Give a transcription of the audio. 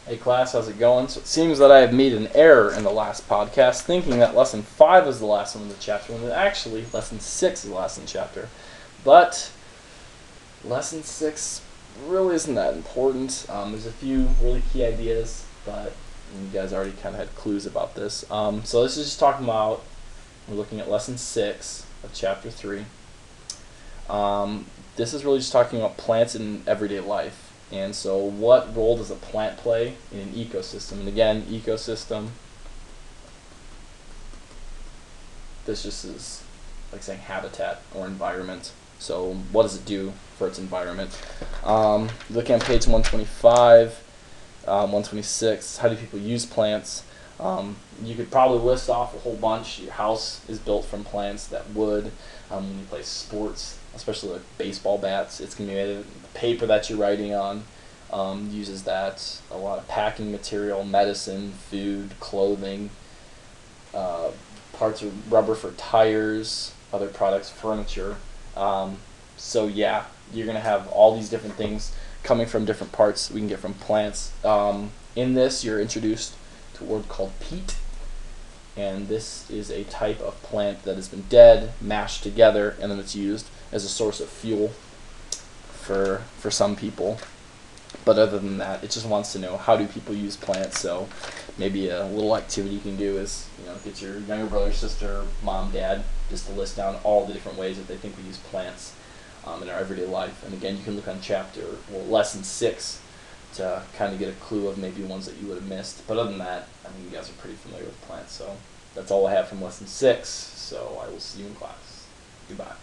Hey class, how's it going? So it seems that I have made an error in the last podcast, thinking that lesson 5 was the last one in the chapter, when actually lesson 6 is the last in the chapter. But lesson 6 really isn't that important. There's a few really key ideas, but you guys already kind of had clues about this. So this is just talking about, we're looking at lesson 6 of chapter 3. This is really just talking about plants in everyday life. And so what role does a plant play in an ecosystem? And again, ecosystem, this just is like saying habitat or environment. So what does it do for its environment? Looking at page 125, 126, how do people use plants? You could probably list off a whole bunch. Your house is built from plants. That wood, when you play sports, especially like baseball bats, it's going to be made of the paper that you're writing on. Uses that. A lot of packing material, medicine, food, clothing, parts of rubber for tires, other products, furniture. So yeah, you're going to have all these different things coming from different parts we can get from plants. In this, you're introduced to a word called peat. And this is a type of plant that has been dead, mashed together, and then it's used as a source of fuel for some people. But other than that, it just wants to know, how do people use plants? So maybe a little activity you can do is, get your younger brother, sister, mom, dad, just to list down all the different ways that they think we use plants in our everyday life. And again, you can look on lesson 6 to kind of get a clue of maybe ones that you would have missed. But other than that, I think you guys are pretty familiar with plants. So that's all I have from lesson 6. So I will see you in class. Goodbye.